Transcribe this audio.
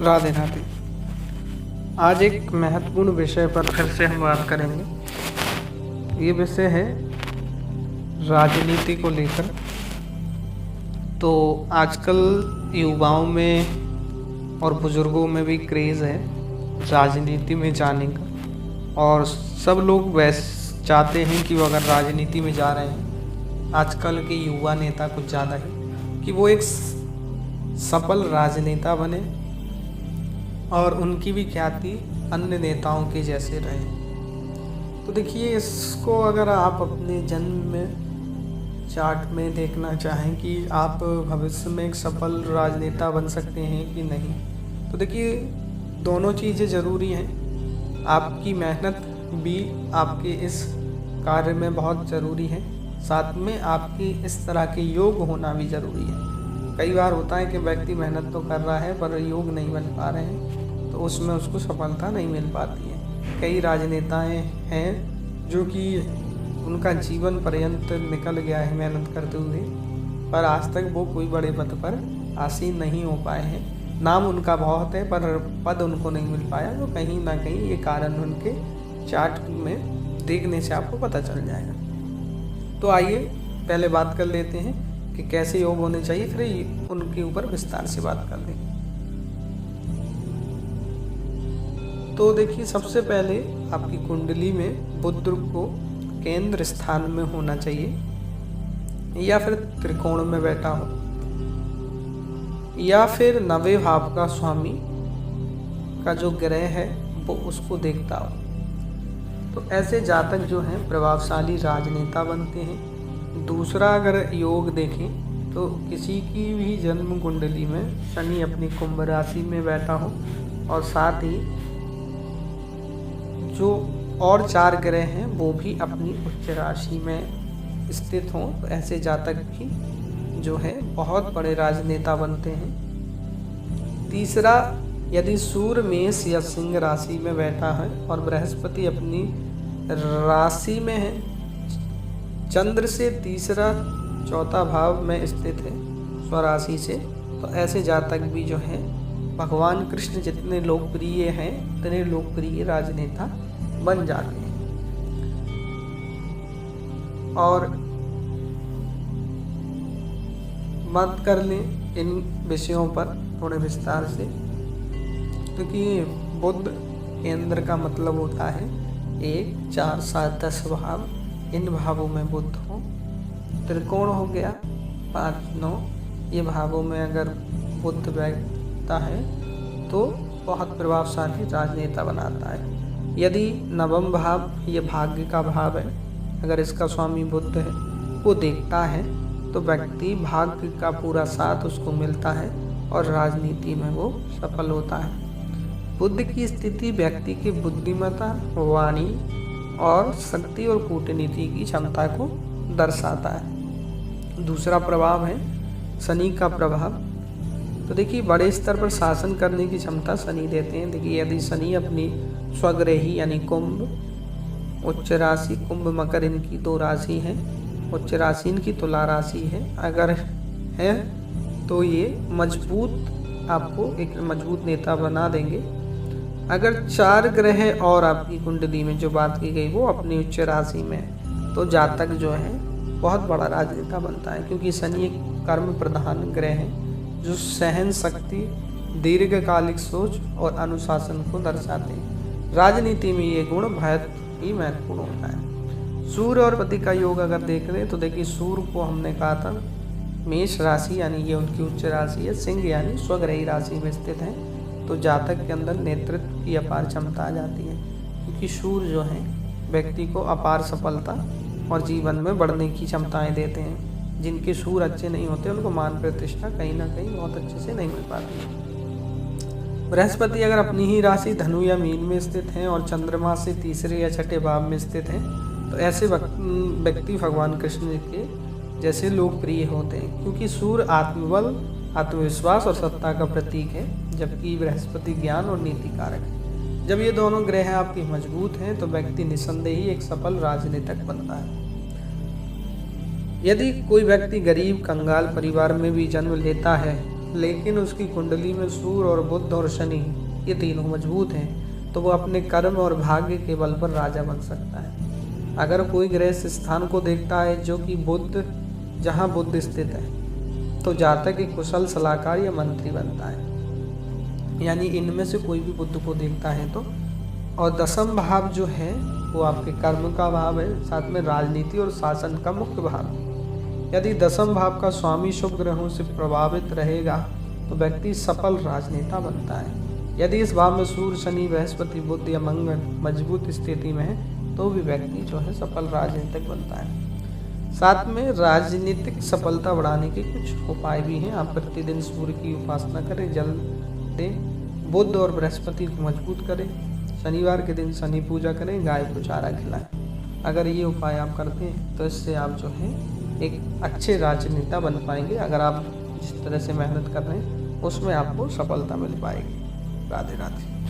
राधे राधे। आज एक महत्वपूर्ण विषय पर फिर से हम बात करेंगे। ये विषय है राजनीति को लेकर। तो आजकल युवाओं में और बुजुर्गों में भी क्रेज़ है राजनीति में जाने का, और सब लोग वैसे चाहते हैं कि वो अगर राजनीति में जा रहे हैं, आजकल के युवा नेता कुछ ज़्यादा ही, कि वो एक सफल राजनेता बने और उनकी भी ख्याति अन्य नेताओं के जैसे रहे। तो देखिए, इसको अगर आप अपने जन्म में चार्ट में देखना चाहें कि आप भविष्य में एक सफल राजनेता बन सकते हैं कि नहीं, तो देखिए दोनों चीज़ें ज़रूरी हैं। आपकी मेहनत भी आपके इस कार्य में बहुत ज़रूरी है, साथ में आपकी इस तरह के योग होना भी ज़रूरी है। कई बार होता है कि व्यक्ति मेहनत तो कर रहा है पर योग नहीं बन पा रहे हैं, तो उसमें उसको सफलता नहीं मिल पाती है। कई राजनेताएं हैं जो कि उनका जीवन पर्यंत निकल गया है मेहनत करते हुए, पर आज तक वो कोई बड़े पद पर आसीन नहीं हो पाए हैं। नाम उनका बहुत है पर पद उनको नहीं मिल पाया। तो कहीं ना कहीं ये कारण उनके चार्ट में देखने से आपको पता चल जाएगा। तो आइए पहले बात कर लेते हैं कि कैसे योग होने चाहिए, फिर उनके ऊपर विस्तार से बात कर लेंगे। तो देखिए, सबसे पहले आपकी कुंडली में बुध को केंद्र स्थान में होना चाहिए, या फिर त्रिकोण में बैठा हो, या फिर 9वें भाव का स्वामी का जो ग्रह है वो उसको देखता हो। तो ऐसे जातक जो हैं प्रभावशाली राजनेता बनते हैं। दूसरा, अगर योग देखें तो किसी की भी जन्म कुंडली में शनि अपनी कुंभ राशि में बैठा हो, और साथ ही जो और 4 ग्रह हैं वो भी अपनी उच्च राशि में स्थित हों, तो ऐसे जातक भी जो है बहुत बड़े राजनेता बनते हैं। तीसरा, यदि सूर्य मेष या सिंह राशि में बैठा है और बृहस्पति अपनी राशि में है, चंद्र से तीसरा चौथा भाव में स्थित है स्वराशि से, तो ऐसे जातक भी जो है भगवान कृष्ण जितने लोकप्रिय हैं उतने लोकप्रिय राजनेता बन जाते हैं। और बात कर लें इन विषयों पर थोड़े विस्तार से, क्योंकि बुध केंद्र का मतलब होता है 1, 4, 7, 10 भाव। इन भावों में बुध हो। त्रिकोण हो गया 5, 9, ये भावों में अगर बुध बैठता है तो बहुत प्रभावशाली राजनेता बनाता है। यदि 9वां भाव ये भाग्य का भाव है, अगर इसका स्वामी बुध है वो देखता है, तो व्यक्ति भाग्य का पूरा साथ उसको मिलता है और राजनीति में वो सफल होता है। बुध की स्थिति व्यक्ति की बुद्धिमत्ता, वाणी और शक्ति और कूटनीति की क्षमता को दर्शाता है। दूसरा प्रभाव है शनि का प्रभाव। तो देखिए, बड़े स्तर पर शासन करने की क्षमता शनि देते हैं। देखिए, यदि शनि अपनी स्वग्रही यानी कुंभ, उच्च राशि कुंभ मकर इनकी 2 राशि है, उच्च राशि इनकी तुला राशि है, अगर है तो ये मजबूत आपको एक मजबूत नेता बना देंगे। अगर 4 ग्रह और आपकी कुंडली में जो बात की गई वो अपनी उच्च राशि में, तो जातक जो है बहुत बड़ा राजनेता बनता है, क्योंकि शनि एक कर्म प्रधान ग्रह है जो सहन शक्ति, दीर्घकालिक सोच और अनुशासन को दर्शाते हैं। राजनीति में ये गुण बहुत ही महत्वपूर्ण होता है। सूर्य और पति का योग अगर देख लें तो देखिए, सूर्य को हमने कहा था मेष राशि यानी ये उनकी उच्च राशि है, सिंह यानी स्वग्रही राशि में स्थित है, तो जातक के अंदर नेतृत्व की अपार क्षमता आ जाती है, क्योंकि सूर्य जो है व्यक्ति को अपार सफलता और जीवन में बढ़ने की क्षमताएं देते हैं। जिनके सूर्य अच्छे नहीं होते उनको मान प्रतिष्ठा कहीं ना कहीं बहुत अच्छे से नहीं मिल पाती। बृहस्पति अगर अपनी ही राशि धनु या मीन में स्थित हैं और चंद्रमा से तीसरे या छठे भाव में स्थित हैं, तो ऐसे व्यक्ति भगवान कृष्ण के जैसे लोकप्रिय होते हैं, क्योंकि सूर्य आत्मबल, आत्मविश्वास और सत्ता का प्रतीक है, जबकि बृहस्पति ज्ञान और नीति कारक है। जब ये दोनों ग्रह आपकी मजबूत हैं तो व्यक्ति निस्संदेह ही एक सफल राजनीतिक बनता है। यदि कोई व्यक्ति गरीब कंगाल परिवार में भी जन्म लेता है लेकिन उसकी कुंडली में सूर्य और बुध और शनि ये तीनों मजबूत हैं, तो वो अपने कर्म और भाग्य के बल पर राजा बन सकता है। अगर कोई ग्रह इस स्थान को देखता है जो कि बुध, जहाँ बुध स्थित है, तो जातक एक कुशल सलाहकार या मंत्री बनता है। यानी इनमें से कोई भी बुध को देखता है तो। और दसम भाव जो है वो आपके कर्म का भाव है, साथ में राजनीति और शासन का मुख्य भाव है। यदि दसम भाव का स्वामी शुभ ग्रहों से प्रभावित रहेगा तो व्यक्ति सफल राजनेता बनता है। यदि इस भाव में सूर्य, शनि, बृहस्पति, बुध या मंगल मजबूत स्थिति में है तो भी व्यक्ति जो है सफल राजनीतिक बनता है। साथ में राजनीतिक सफलता बढ़ाने के कुछ उपाय भी हैं। आप प्रतिदिन सूर्य की उपासना करें, जल दें, बुध और बृहस्पति को मजबूत करें, शनिवार के दिन शनि पूजा करें, गाय को चारा खिलाएं। अगर ये उपाय आप करते हैं तो इससे आप जो है एक अच्छे राजनेता बन पाएंगे। अगर आप जिस तरह से मेहनत कर रहे हैं उसमें आपको सफलता मिल पाएगी। राधे राधे।